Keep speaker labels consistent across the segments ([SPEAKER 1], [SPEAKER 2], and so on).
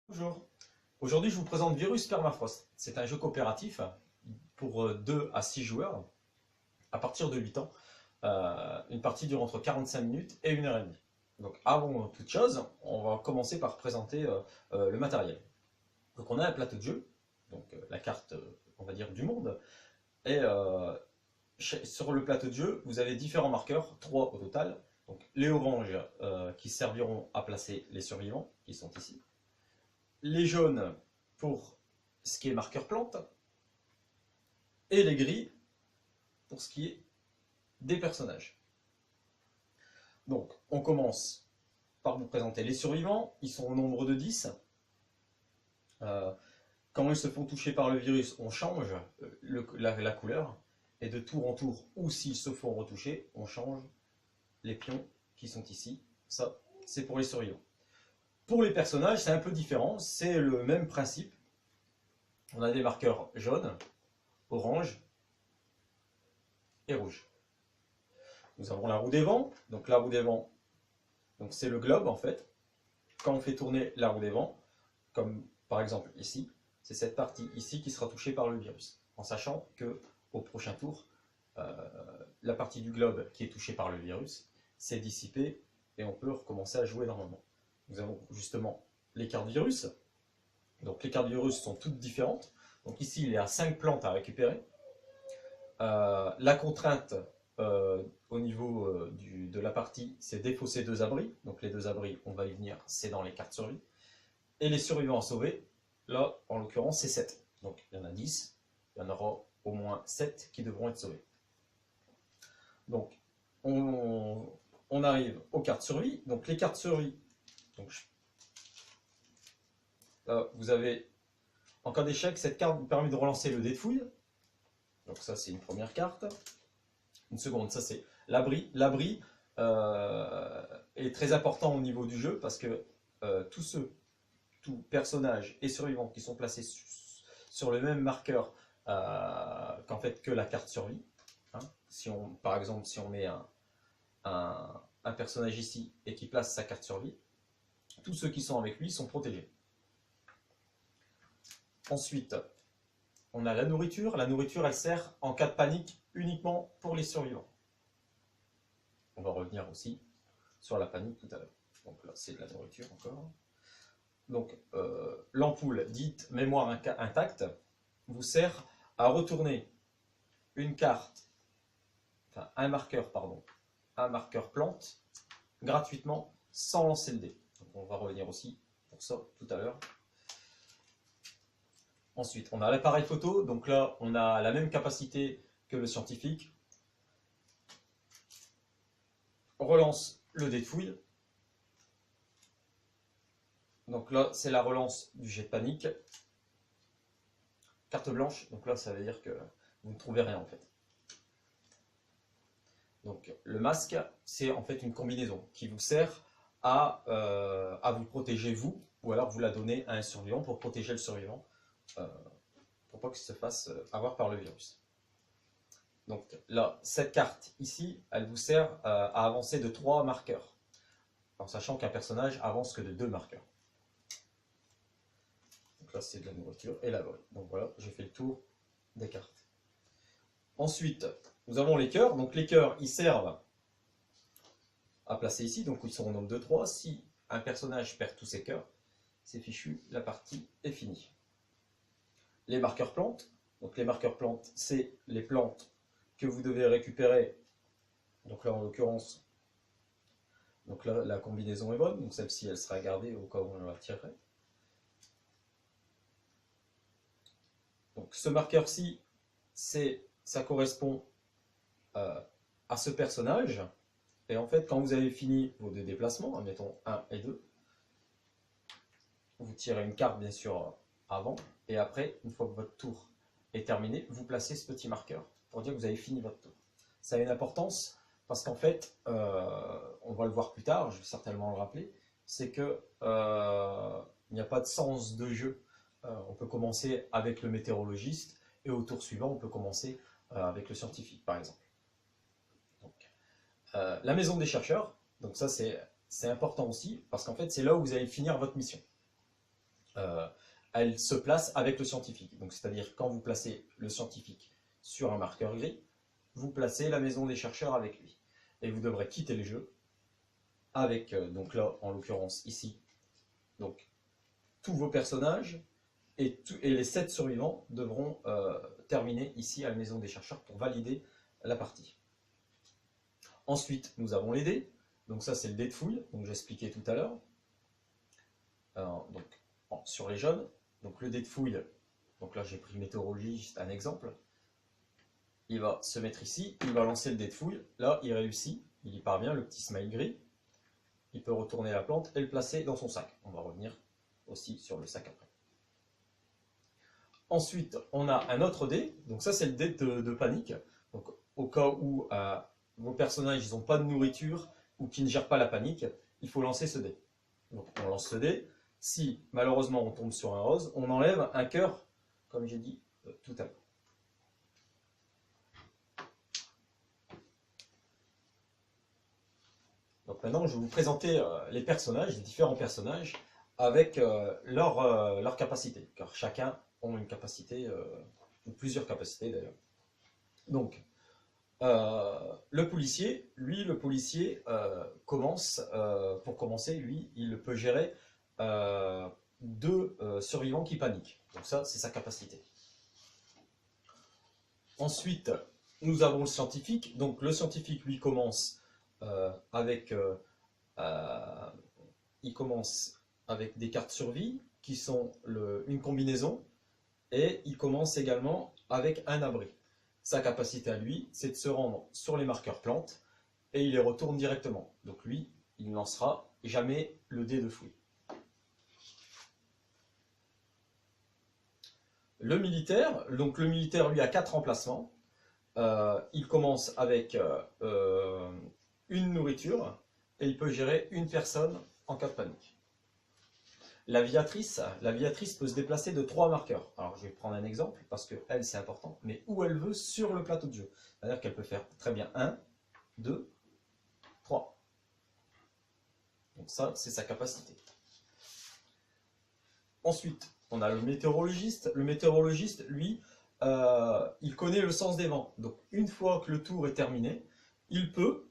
[SPEAKER 1] Bonjour. Aujourd'hui, je vous présente Virus Permafrost. C'est un jeu coopératif pour 2 à 6 joueurs à partir de 8 ans. Une partie dure entre 45 minutes et 1 h 30. Donc, avant toute chose, on va commencer par présenter le matériel. Donc, on a un plateau de jeu, donc la carte, on va dire, du monde. Et sur le plateau de jeu, vous avez différents marqueurs, 3 au total. Donc, les oranges qui serviront à placer les survivants, qui sont ici. Les jaunes pour ce qui est marqueur plante, et les gris pour ce qui est des personnages. Donc, on commence par vous présenter les survivants. Ils sont au nombre de 10. Quand ils se font toucher par le virus, on change la couleur. Et de tour en tour, ou s'ils se font retoucher, on change les pions qui sont ici. Ça, c'est pour les survivants. Pour les personnages, c'est un peu différent. C'est le même principe. On a des marqueurs jaunes, orange et rouge. Nous avons la roue des vents. Donc la roue des vents, c'est le globe en fait. Quand on fait tourner la roue des vents, comme par exemple ici, c'est cette partie ici qui sera touchée par le virus. En sachant que au prochain tour, la partie du globe qui est touchée par le virus s'est dissipée et on peut recommencer à jouer normalement. Nous avons justement les cartes virus. Donc les cartes virus sont toutes différentes. Donc ici, il y a 5 plantes à récupérer. La contrainte au niveau de la partie, c'est défausser 2 abris. Donc les 2 abris, on va y venir, c'est dans les cartes survie. Et les survivants à sauver, là, en l'occurrence, c'est 7. Donc il y en a 10, il y en aura au moins 7 qui devront être sauvés. Donc on arrive aux cartes survie. Donc les cartes survie, là, vous avez, en cas d'échec, cette carte vous permet de relancer le dé de fouille. Donc ça, c'est une première carte. Une seconde, ça c'est l'abri. L'abri est très important au niveau du jeu parce que tout personnage et survivant qui sont placés sur le même marqueur qu'en fait que la carte survie. Hein. Si on, par exemple, si on met un personnage ici et qui place sa carte survie, tous ceux qui sont avec lui sont protégés. Ensuite, on a la nourriture. La nourriture, elle sert en cas de panique uniquement pour les survivants. On va revenir aussi sur la panique tout à l'heure. Donc là, c'est de la nourriture encore. Donc, l'ampoule dite mémoire intacte vous sert à retourner une carte, enfin un marqueur plante gratuitement sans lancer le dé. Donc, on va revenir aussi pour ça tout à l'heure. Ensuite, on a l'appareil photo. Donc là, on a la même capacité que le scientifique. On relance le dé de fouille. Donc là, c'est la relance du jet de panique. Carte blanche, donc là, ça veut dire que vous ne trouvez rien en fait. Donc le masque, c'est en fait une combinaison qui vous sert à vous protéger vous, ou alors vous la donnez à un survivant pour protéger le survivant, pour pas qu'il se fasse avoir par le virus. Donc là, cette carte ici, elle vous sert à avancer de 3 marqueurs, en sachant qu'un personnage avance que de 2 marqueurs. Donc là, c'est de la nourriture et la vol. Donc voilà, j'ai fait le tour des cartes. Ensuite, nous avons les cœurs. Donc les cœurs, ils servent à placer ici. Donc ils sont au nombre de 3. Si un personnage perd tous ses cœurs, c'est fichu, la partie est finie. Les marqueurs plantes. Donc les marqueurs plantes, c'est les plantes que vous devez récupérer. Donc là, en l'occurrence, donc là, la combinaison est bonne. Donc celle-ci, elle sera gardée au cas où on la tirerait. Donc ce marqueur-ci, ça correspond à ce personnage. Et en fait, quand vous avez fini vos 2 déplacements, admettons 1 et 2, vous tirez une carte bien sûr avant, et après, une fois que votre tour est terminé, vous placez ce petit marqueur pour dire que vous avez fini votre tour. Ça a une importance parce qu'en fait, on va le voir plus tard, je vais certainement le rappeler, c'est que il n'y a pas de sens de jeu. On peut commencer avec le météorologiste, et au tour suivant, on peut commencer avec le scientifique, par exemple. Donc, la maison des chercheurs, donc ça c'est important aussi, parce qu'en fait c'est là où vous allez finir votre mission. elle se place avec le scientifique. Donc, c'est-à-dire quand vous placez le scientifique sur un marqueur gris, vous placez la maison des chercheurs avec lui. Et vous devrez quitter le jeu avec, donc là, en l'occurrence, ici, donc tous vos personnages et les 7 survivants devront terminer ici à la maison des chercheurs pour valider la partie. Ensuite, nous avons les dés. Donc ça, c'est le dé de fouille, donc j'expliquais tout à l'heure. Donc, sur les jaunes, donc le dé de fouille, donc là j'ai pris météorologie, juste un exemple. Il va se mettre ici, il va lancer le dé de fouille. Là, il réussit, il y parvient, le petit smile gris. Il peut retourner la plante et le placer dans son sac. On va revenir aussi sur le sac après. Ensuite, on a un autre dé. Donc ça, c'est le dé de panique. Donc au cas où vos personnages n'ont pas de nourriture ou qui ne gèrent pas la panique, il faut lancer ce dé. Donc on lance ce dé. Si malheureusement on tombe sur un rose, on enlève un cœur, comme j'ai dit tout à l'heure. Donc maintenant, je vais vous présenter les personnages, les différents personnages, avec leurs capacités, car chacun a une capacité, ou plusieurs capacités d'ailleurs. Donc, le policier, lui, commence, pour commencer, lui, il peut gérer 2 survivants qui paniquent. Donc ça, c'est sa capacité. Ensuite, nous avons le scientifique. Donc le scientifique, lui, commence avec des cartes survie qui sont une combinaison, et il commence également avec un abri. Sa capacité à lui, c'est de se rendre sur les marqueurs plantes et il les retourne directement. Donc lui, il ne lancera jamais le dé de fouille. Le militaire, donc le militaire lui a 4 emplacements. Il commence avec une nourriture et il peut gérer une personne en cas de panique. L'aviatrice peut se déplacer de 3 marqueurs. Alors je vais prendre un exemple parce que elle c'est important, mais où elle veut sur le plateau de jeu. C'est-à-dire qu'elle peut faire très bien 1, 2, 3. Donc ça c'est sa capacité. Ensuite, on a le météorologiste. Le météorologiste, lui, il connaît le sens des vents. Donc une fois que le tour est terminé, il peut,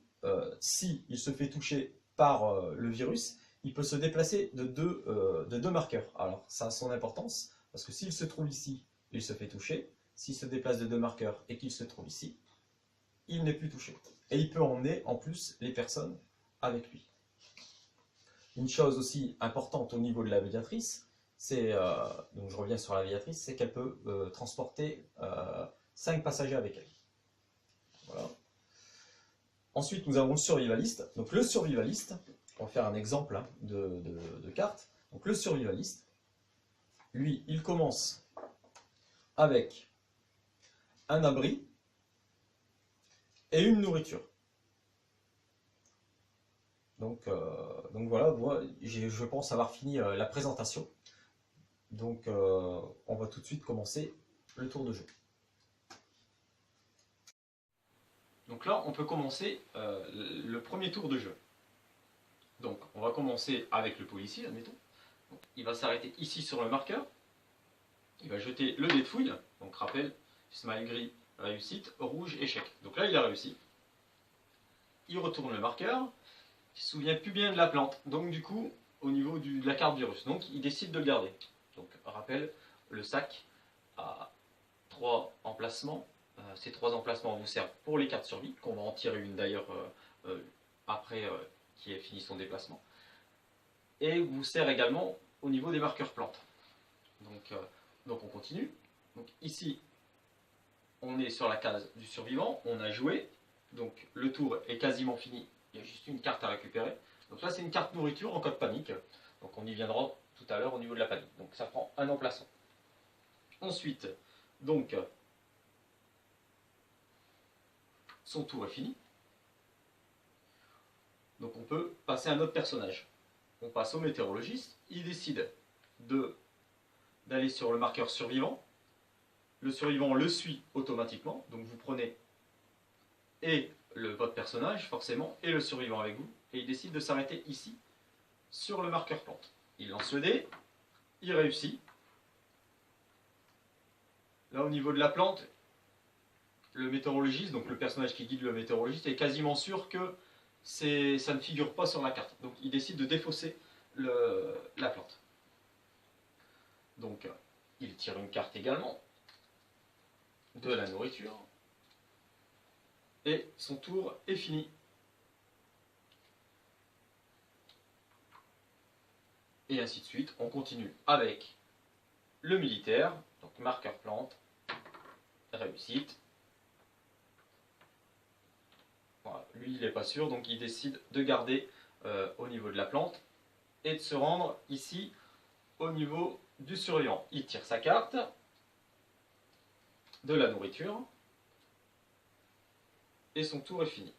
[SPEAKER 1] s'il se fait toucher par le virus, il peut se déplacer de deux marqueurs. Alors ça a son importance, parce que s'il se trouve ici, il se fait toucher. S'il se déplace de 2 marqueurs et qu'il se trouve ici, il n'est plus touché. Et il peut emmener en plus les personnes avec lui. Une chose aussi importante au niveau de l'aviatrice, c'est, donc je reviens sur l'aviatrice, c'est qu'elle peut transporter 5 passagers avec elle. Voilà. Ensuite, nous avons le survivaliste. Donc le survivaliste, on va faire un exemple hein, de carte. Donc le survivaliste, lui, il commence avec un abri et une nourriture. Donc voilà, moi, je pense avoir fini la présentation. Donc on va tout de suite commencer le tour de jeu. Donc là, on peut commencer le premier tour de jeu. Donc on va commencer avec le policier, admettons. Donc, il va s'arrêter ici sur le marqueur. Il va jeter le dé de fouille. Donc rappel, smile gris, réussite, rouge, échec. Donc là, il a réussi. Il retourne le marqueur. Il ne se souvient plus bien de la plante. Donc du coup, au niveau de la carte virus. Donc il décide de le garder. Donc rappel, le sac a 3 emplacements. Ces 3 emplacements vous servent pour les cartes survie, qu'on va en tirer une d'ailleurs après qui ait fini son déplacement. Et vous sert également au niveau des marqueurs plantes. Donc on continue. Donc ici, on est sur la case du survivant, on a joué. Donc le tour est quasiment fini, il y a juste une carte à récupérer. Donc là c'est une carte nourriture en cas de panique. Donc on y viendra tout à l'heure au niveau de la panique. Donc ça prend un emplacement. Ensuite, donc, son tour est fini. Donc on peut passer à un autre personnage. On passe au météorologiste. Il décide d'aller sur le marqueur survivant. Le survivant le suit automatiquement. Donc vous prenez votre personnage forcément et le survivant avec vous. Et il décide de s'arrêter ici sur le marqueur plante. Il lance le dé. il réussit. Là, au niveau de la plante, le météorologiste, donc le personnage qui guide le météorologiste, est quasiment sûr que ça ne figure pas sur la carte. Donc il décide de défausser la plante. Donc il tire une carte également de la nourriture. Et son tour est fini. Et ainsi de suite, on continue avec le militaire, donc marqueur plante, réussite. Voilà. Lui, il n'est pas sûr, donc il décide de garder au niveau de la plante et de se rendre ici au niveau du surveillant. Il tire sa carte de la nourriture et son tour est fini.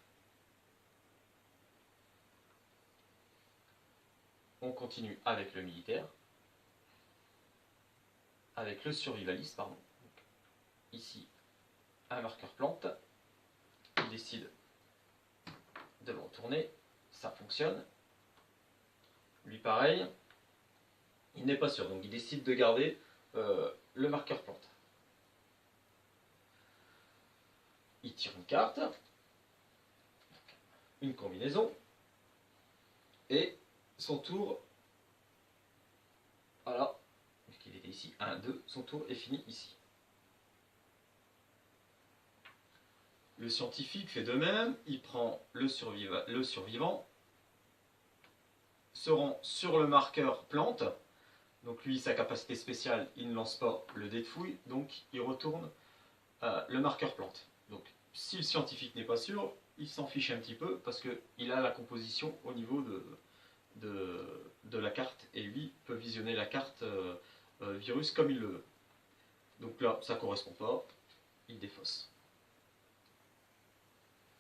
[SPEAKER 1] On continue avec le militaire, avec le survivaliste, pardon. Donc, ici, un marqueur plante. Il décide de le retourner. Ça fonctionne. Lui, pareil. Il n'est pas sûr, donc il décide de garder le marqueur plante. Il tire une carte, une combinaison, et son tour, voilà, puisqu'il était ici, 1, 2, son tour est fini ici. Le scientifique fait de même, il prend le survivant, se rend sur le marqueur plante, donc lui, sa capacité spéciale, il ne lance pas le dé de fouille, donc il retourne le marqueur plante. Donc si le scientifique n'est pas sûr, il s'en fiche un petit peu parce qu'il a la composition au niveau de la carte et lui peut visionner la carte virus comme il le veut. Donc là, ça ne correspond pas, il défausse.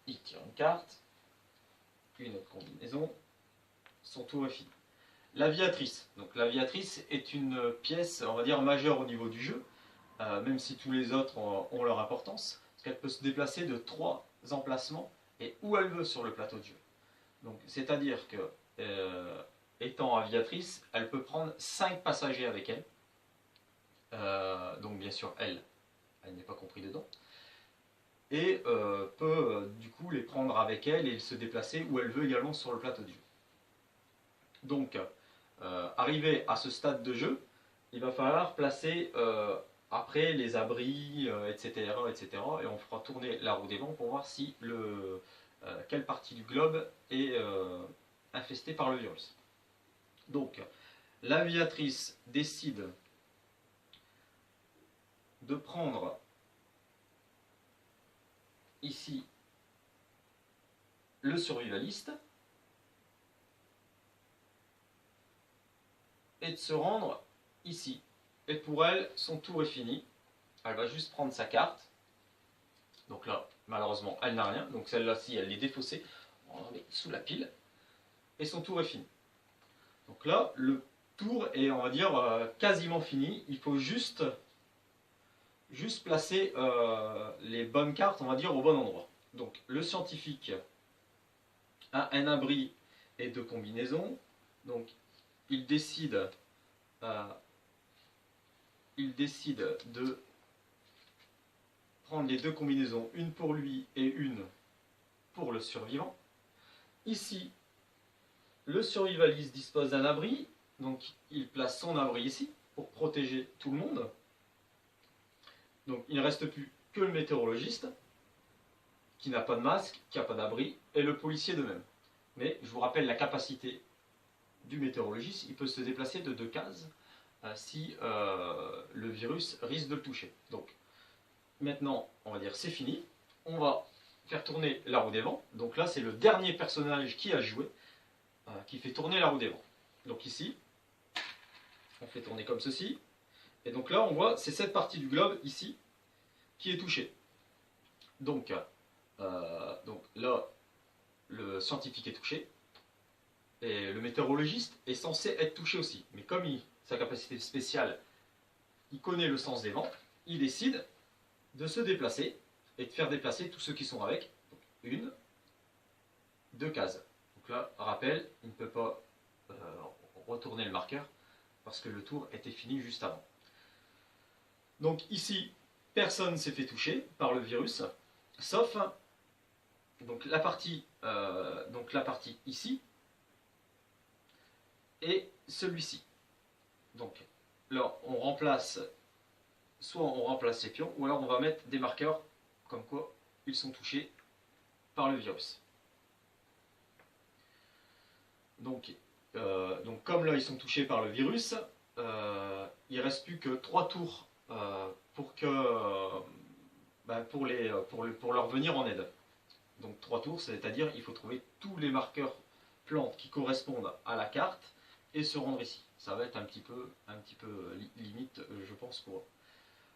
[SPEAKER 1] Il tire une carte, une autre combinaison, son tour est fini. L'aviatrice. Donc l'aviatrice est une pièce, on va dire, majeure au niveau du jeu, même si tous les autres ont leur importance, parce qu'elle peut se déplacer de 3 emplacements et où elle veut sur le plateau de jeu. Donc c'est-à-dire que étant aviatrice, elle peut prendre 5 passagers avec elle. Donc bien sûr elle n'est pas compris dedans. Et peut du coup les prendre avec elle et se déplacer où elle veut également sur le plateau de jeu. Donc arrivé à ce stade de jeu, il va falloir placer après les abris, etc., etc. Et on fera tourner la roue des vents pour voir si quelle partie du globe est infestée par le virus. Donc, l'aviatrice décide de prendre ici le survivaliste et de se rendre ici. Et pour elle, son tour est fini. Elle va juste prendre sa carte. Donc là, malheureusement, elle n'a rien. Donc celle-là-ci, elle est défaussée. On la met sous la pile. Et son tour est fini. Donc là, le tour est, on va dire, quasiment fini. Il faut juste placer les bonnes cartes, on va dire, au bon endroit. Donc le scientifique a un abri et 2 combinaisons. Donc il décide de prendre les 2 combinaisons, une pour lui et une pour le survivant. Ici, le survivaliste dispose d'un abri, donc il place son abri ici pour protéger tout le monde. Donc il ne reste plus que le météorologiste, qui n'a pas de masque, qui n'a pas d'abri, et le policier de même. Mais je vous rappelle la capacité du météorologiste, il peut se déplacer de 2 cases si le virus risque de le toucher. Donc maintenant, on va dire c'est fini, on va faire tourner la roue des vents. Donc là, c'est le dernier personnage qui a joué, qui fait tourner la roue des vents. Donc ici, on fait tourner comme ceci. Et donc là, on voit, c'est cette partie du globe, ici, qui est touchée. Donc là, le scientifique est touché. Et le météorologiste est censé être touché aussi. Mais comme sa capacité spéciale, il connaît le sens des vents, il décide de se déplacer et de faire déplacer tous ceux qui sont avec. Donc, 1, 2 cases. Donc là, rappel, il ne peut pas retourner le marqueur parce que le tour était fini juste avant. Donc ici, personne ne s'est fait toucher par le virus, sauf donc la partie ici et celui-ci. Donc là, soit on remplace les pions, ou alors on va mettre des marqueurs comme quoi ils sont touchés par le virus. Donc comme là ils sont touchés par le virus, il ne reste plus que 3 tours pour leur venir en aide. Donc 3 tours, c'est-à-dire il faut trouver tous les marqueurs plantes qui correspondent à la carte et se rendre ici. Ça va être un petit peu limite, je pense, pour eux.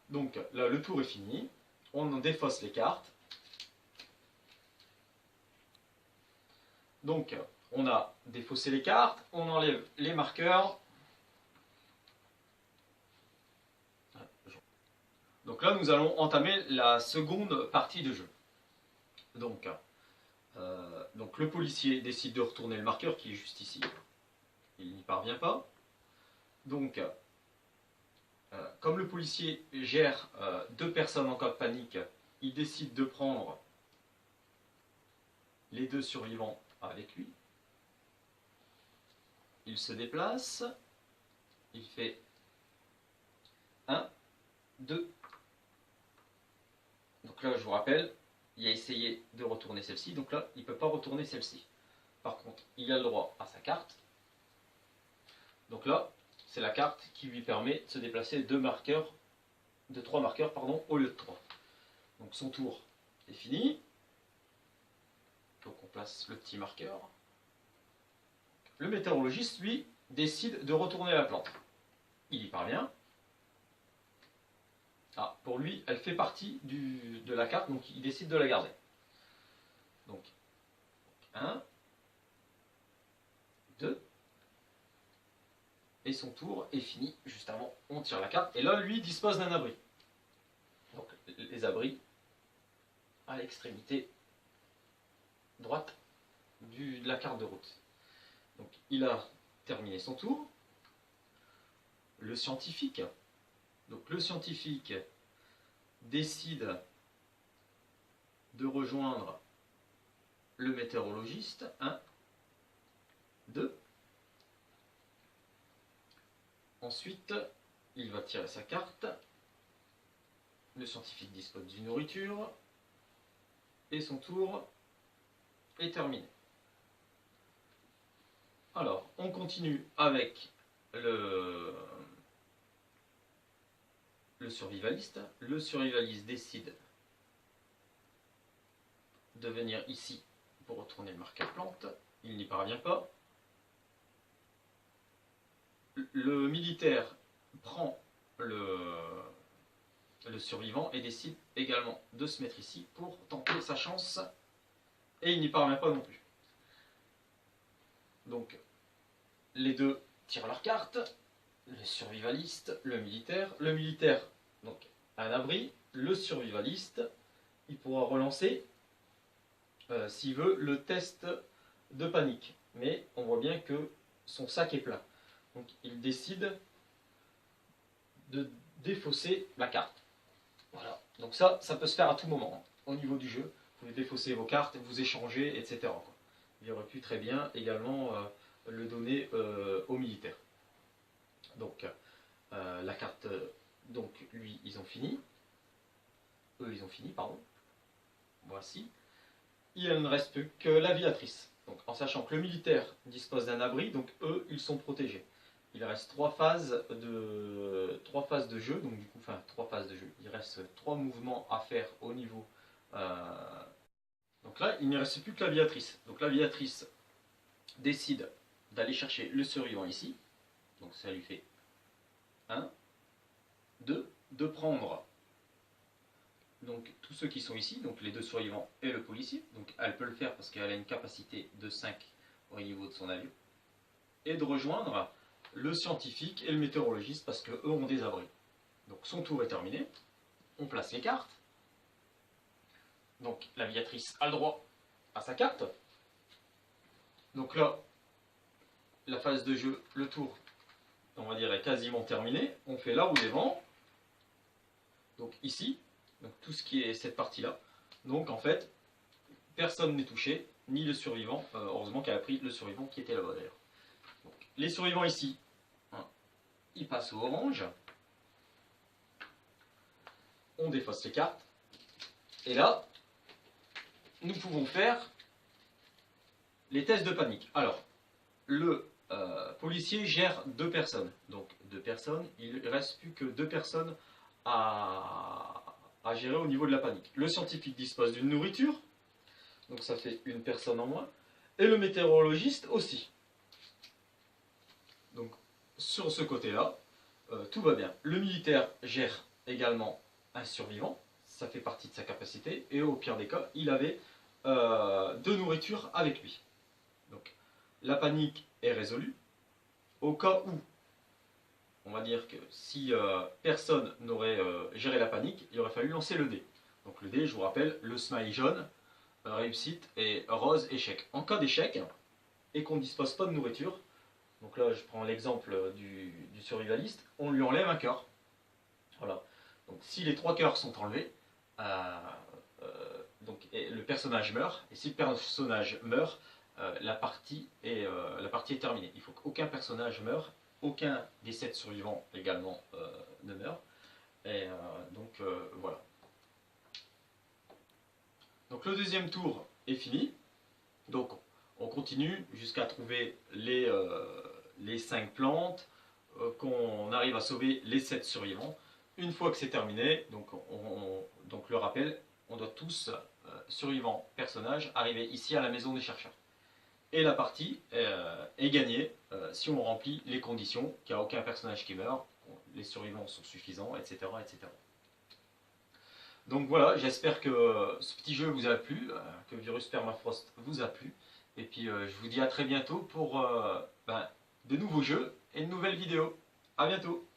[SPEAKER 1] Donc là, le tour est fini. On défausse les cartes. Donc, on a défaussé les cartes, on enlève les marqueurs. Donc là, nous allons entamer la seconde partie de jeu. Donc le policier décide de retourner le marqueur qui est juste ici. Il n'y parvient pas. Donc, comme le policier gère 2 personnes en cas de panique, il décide de prendre les 2 survivants avec lui. Il se déplace. Il fait 1, 2. Donc là, je vous rappelle, il a essayé de retourner celle-ci. Donc là, il ne peut pas retourner celle-ci. Par contre, il a le droit à sa carte. Donc là, c'est la carte qui lui permet de se déplacer de 3 marqueurs au lieu de 3. Donc son tour est fini. Donc on place le petit marqueur. Le météorologiste, lui, décide de retourner la plante. Il y parvient. Ah, pour lui, elle fait partie de la carte, donc il décide de la garder. Donc, 1, 2, et son tour est fini. Juste avant, on tire la carte. Et là, lui dispose d'un abri. Donc, les abris à l'extrémité droite de la carte de route. Donc, il a terminé son tour. Le scientifique. Donc, le scientifique décide de rejoindre le météorologiste. 1, 2. Ensuite, il va tirer sa carte. Le scientifique dispose d'une nourriture. Et son tour est terminé. Alors, on continue avec le survivaliste. Le survivaliste décide de venir ici pour retourner le marqueur plante. Il n'y parvient pas. Le militaire prend le survivant et décide également de se mettre ici pour tenter sa chance. Et il n'y parvient pas non plus. Donc, les deux tirent leur carte. Le survivaliste, le militaire. Le militaire, donc, un abri. Le survivaliste, il pourra relancer, s'il veut, le test de panique. Mais on voit bien que son sac est plein. Donc, il décide de défausser la carte. Voilà. Donc ça peut se faire à tout moment. Au niveau du jeu, vous pouvez défausser vos cartes, vous échanger, etc. Il aurait pu très bien également le donner aux militaires. Donc, la carte, donc lui, ils ont fini. Eux, ils ont fini, pardon. Voici. Il ne reste plus que l'aviatrice. Donc, en sachant que le militaire dispose d'un abri, donc eux, ils sont protégés. Il reste 3 phases de jeu, donc du coup, enfin 3 phases de jeu. Il reste 3 mouvements à faire au niveau. Donc là, il ne reste plus que l'aviatrice. Donc l'aviatrice décide d'aller chercher le survivant ici. Donc ça lui fait 1, 2, de prendre donc tous ceux qui sont ici, donc les 2 survivants et le policier. Donc elle peut le faire parce qu'elle a une capacité de 5 au niveau de son avion. Et de rejoindre le scientifique et le météorologiste parce qu'eux ont des abris. Donc son tour est terminé. On place les cartes. Donc l'aviatrice a le droit à sa carte. Donc là, la phase de jeu, le tour on va dire, est quasiment terminée. On fait la roue des vents. Donc ici, donc tout ce qui est cette partie-là. Donc en fait, personne n'est touché, ni le survivant. Heureusement qu'elle a pris le survivant qui était là-bas d'ailleurs. Les survivants ici, hein, ils passent au orange. On défausse les cartes. Et là, nous pouvons faire les tests de panique. Alors, le policier gère 2 personnes. Donc 2 personnes, il ne reste plus que 2 personnes à gérer au niveau de la panique. Le scientifique dispose d'une nourriture, donc ça fait une personne en moins. Et le météorologiste aussi. Donc sur ce côté-là, tout va bien. Le militaire gère également un survivant, ça fait partie de sa capacité. Et au pire des cas, il avait 2 nourritures avec lui. Donc la panique est résolue. Au cas où, on va dire que si personne n'aurait géré la panique, il aurait fallu lancer le dé. Donc le dé, je vous rappelle, le smiley jaune, réussite, et rose, échec. En cas d'échec, et qu'on ne dispose pas de nourriture, donc là je prends l'exemple du survivaliste, on lui enlève un cœur. Voilà. Donc si les 3 cœurs sont enlevés, donc, le personnage meurt, et si le personnage meurt, la partie est terminée. Il faut qu'aucun personnage meure, aucun des 7 survivants également ne meurt. Et donc voilà. Donc le deuxième tour est fini. Donc on continue jusqu'à trouver les 5 plantes, qu'on arrive à sauver les 7 survivants. Une fois que c'est terminé, donc le rappel, on doit tous, survivants, personnages, arriver ici à la maison des chercheurs. Et la partie est gagnée si on remplit les conditions, qu'il n'y a aucun personnage qui meurt, les survivants sont suffisants, etc. etc. Donc voilà, j'espère que ce petit jeu vous a plu, que Virus Permafrost vous a plu. Et puis je vous dis à très bientôt pour de nouveaux jeux et de nouvelles vidéos. A bientôt!